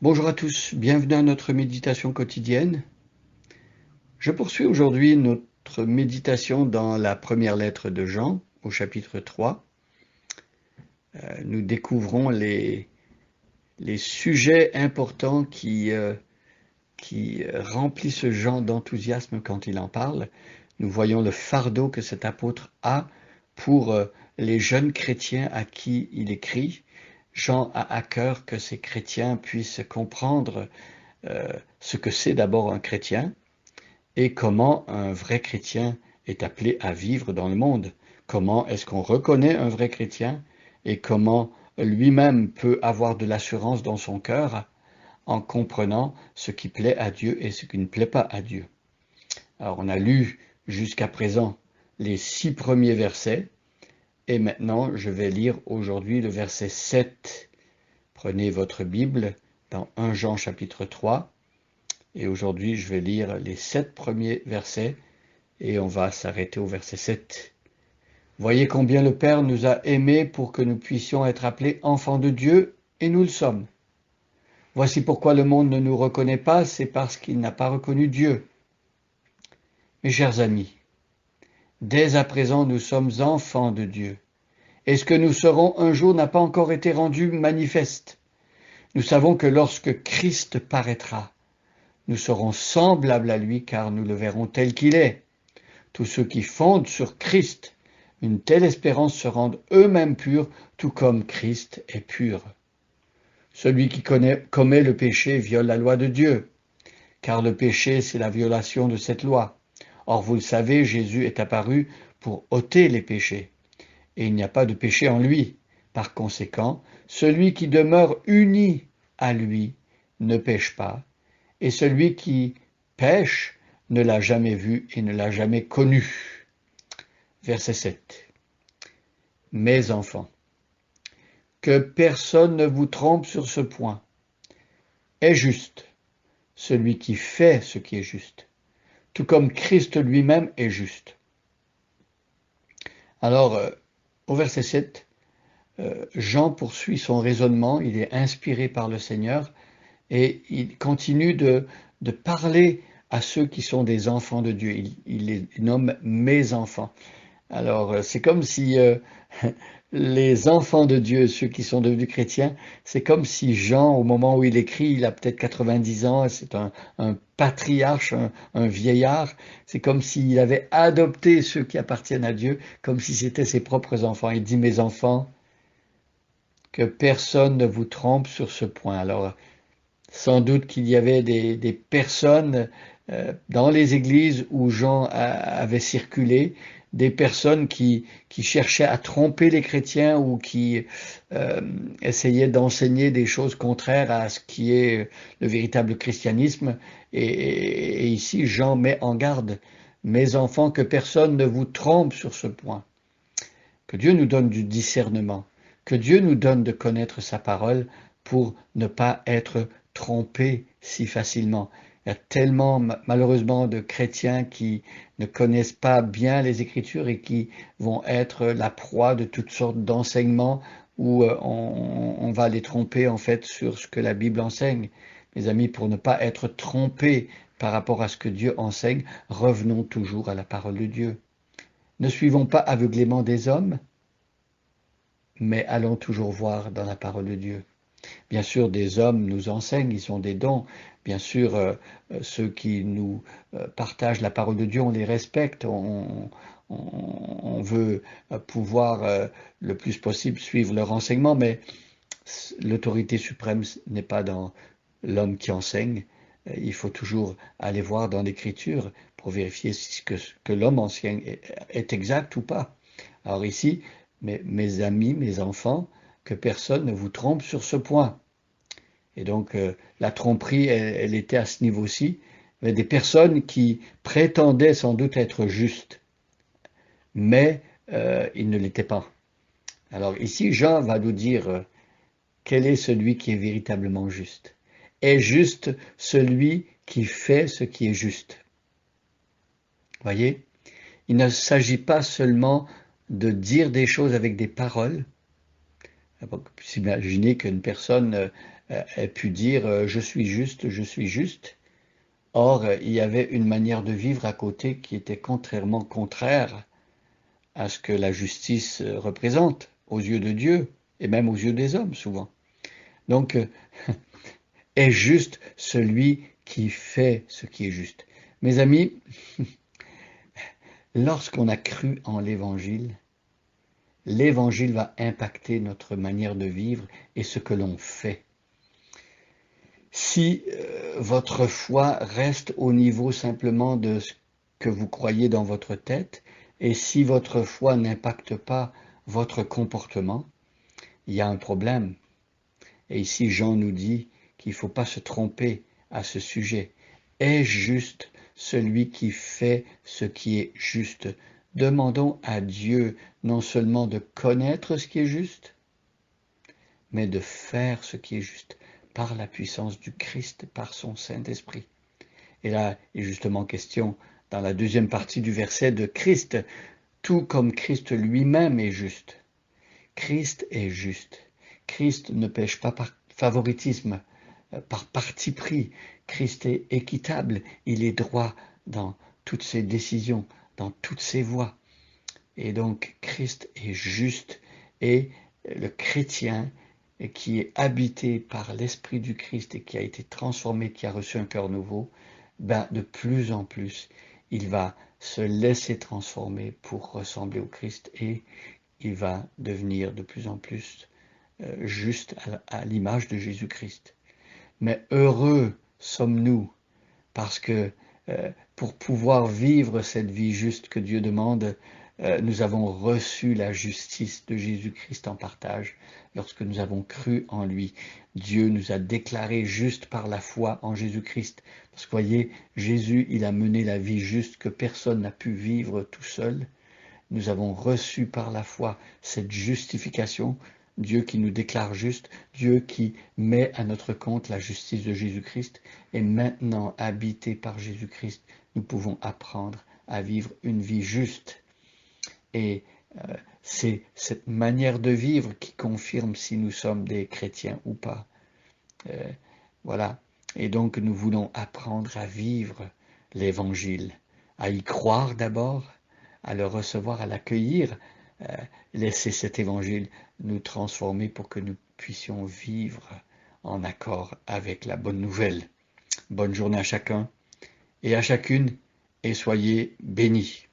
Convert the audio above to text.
Bonjour à tous, bienvenue à notre méditation quotidienne. Je poursuis aujourd'hui notre méditation dans la première lettre de Jean, au chapitre 3. Nous découvrons les sujets importants qui remplissent Jean d'enthousiasme quand il en parle. Nous voyons le fardeau que cet apôtre a pour les jeunes chrétiens à qui il écrit. Jean a à cœur que ces chrétiens puissent comprendre ce que c'est d'abord un chrétien et comment un vrai chrétien est appelé à vivre dans le monde. Comment est-ce qu'on reconnaît un vrai chrétien et comment lui-même peut avoir de l'assurance dans son cœur en comprenant ce qui plaît à Dieu et ce qui ne plaît pas à Dieu. Alors on a lu jusqu'à présent les 6 premiers versets et maintenant je vais lire aujourd'hui le verset 7. Prenez votre Bible dans 1 Jean chapitre 3 et aujourd'hui je vais lire les 7 premiers versets et on va s'arrêter au verset 7. Voyez combien le Père nous a aimés pour que nous puissions être appelés enfants de Dieu et nous le sommes. Voici pourquoi le monde ne nous reconnaît pas, c'est parce qu'il n'a pas reconnu Dieu. Mes chers amis, dès à présent nous sommes enfants de Dieu. Et ce que nous serons un jour n'a pas encore été rendu manifeste. Nous savons que lorsque Christ paraîtra, nous serons semblables à lui car nous le verrons tel qu'il est. Tous ceux qui fondent sur Christ, une telle espérance se rendent eux-mêmes purs, tout comme Christ est pur. Celui qui commet le péché viole la loi de Dieu, car le péché, c'est la violation de cette loi. Or, vous le savez, Jésus est apparu pour ôter les péchés, et il n'y a pas de péché en lui. Par conséquent, celui qui demeure uni à lui ne pêche pas, et celui qui pêche ne l'a jamais vu et ne l'a jamais connu. Verset 7. Mes enfants, que personne ne vous trompe sur ce point. Est juste celui qui fait ce qui est juste, tout comme Christ lui-même est juste. Alors, au verset 7, Jean poursuit son raisonnement, il est inspiré par le Seigneur et il continue de parler à ceux qui sont des enfants de Dieu. Il les nomme mes enfants. Alors, c'est comme si les enfants de Dieu, ceux qui sont devenus chrétiens, c'est comme si Jean, au moment où il écrit, il a peut-être 90 ans, c'est un patriarche, un vieillard, c'est comme s'il avait adopté ceux qui appartiennent à Dieu, comme si c'était ses propres enfants. Il dit, mes enfants, que personne ne vous trompe sur ce point. Alors, sans doute qu'il y avait des personnes dans les églises où Jean avait circulé, des personnes qui cherchaient à tromper les chrétiens ou qui essayaient d'enseigner des choses contraires à ce qui est le véritable christianisme. Et ici, Jean met en garde, mes enfants, que personne ne vous trompe sur ce point. Que Dieu nous donne du discernement, que Dieu nous donne de connaître sa parole pour ne pas être trompés si facilement. Il y a tellement malheureusement de chrétiens qui ne connaissent pas bien les Écritures et qui vont être la proie de toutes sortes d'enseignements où on va les tromper en fait sur ce que la Bible enseigne. Mes amis, pour ne pas être trompés par rapport à ce que Dieu enseigne, revenons toujours à la parole de Dieu. Ne suivons pas aveuglément des hommes, mais allons toujours voir dans la parole de Dieu. Bien sûr, des hommes nous enseignent, ils ont des dons. Bien sûr, ceux qui nous partagent la parole de Dieu, on les respecte. On veut pouvoir le plus possible suivre leur enseignement, mais l'autorité suprême n'est pas dans l'homme qui enseigne. Il faut toujours aller voir dans l'Écriture pour vérifier si ce que l'homme enseigne est exact ou pas. Alors ici, mes amis, mes enfants, que personne ne vous trompe sur ce point. Et donc, la tromperie, elle était à ce niveau-ci. Il y avait des personnes qui prétendaient sans doute être justes, mais ils ne l'étaient pas. Alors ici, Jean va nous dire quel est celui qui est véritablement juste. Est juste celui qui fait ce qui est juste. Voyez, il ne s'agit pas seulement de dire des choses avec des paroles, S'imaginer qu'une personne ait pu dire je suis juste, je suis juste. Or, il y avait une manière de vivre à côté qui était contraire à ce que la justice représente aux yeux de Dieu et même aux yeux des hommes souvent. Donc, est juste celui qui fait ce qui est juste. Mes amis, lorsqu'on a cru en l'Évangile va impacter notre manière de vivre et ce que l'on fait. Si votre foi reste au niveau simplement de ce que vous croyez dans votre tête, et si votre foi n'impacte pas votre comportement, il y a un problème. Et ici, Jean nous dit qu'il ne faut pas se tromper à ce sujet. Est juste celui qui fait ce qui est juste? Demandons à Dieu non seulement de connaître ce qui est juste, mais de faire ce qui est juste par la puissance du Christ, par son Saint-Esprit. Et là, il est justement question dans la deuxième partie du verset de Christ, tout comme Christ lui-même est juste. Christ est juste. Christ ne pêche pas par favoritisme, par parti pris. Christ est équitable, il est droit dans toutes ses décisions, dans toutes ses voies. Et donc Christ est juste et le chrétien qui est habité par l'Esprit du Christ et qui a été transformé, qui a reçu un cœur nouveau, de plus en plus, il va se laisser transformer pour ressembler au Christ et il va devenir de plus en plus juste à l'image de Jésus-Christ. Mais heureux sommes-nous parce que pour pouvoir vivre cette vie juste que Dieu demande, nous avons reçu la justice de Jésus-Christ en partage lorsque nous avons cru en lui. Dieu nous a déclarés justes par la foi en Jésus-Christ. Parce que voyez, Jésus, il a mené la vie juste que personne n'a pu vivre tout seul. Nous avons reçu par la foi cette justification, Dieu qui nous déclare juste, Dieu qui met à notre compte la justice de Jésus-Christ. Et maintenant, habités par Jésus-Christ, nous pouvons apprendre à vivre une vie juste. Et c'est cette manière de vivre qui confirme si nous sommes des chrétiens ou pas. Voilà. Et donc, nous voulons apprendre à vivre l'Évangile, à y croire d'abord, à le recevoir, à l'accueillir, laisser cet Évangile nous transformer pour que nous puissions vivre en accord avec la bonne nouvelle. Bonne journée à chacun et à chacune, et soyez bénis.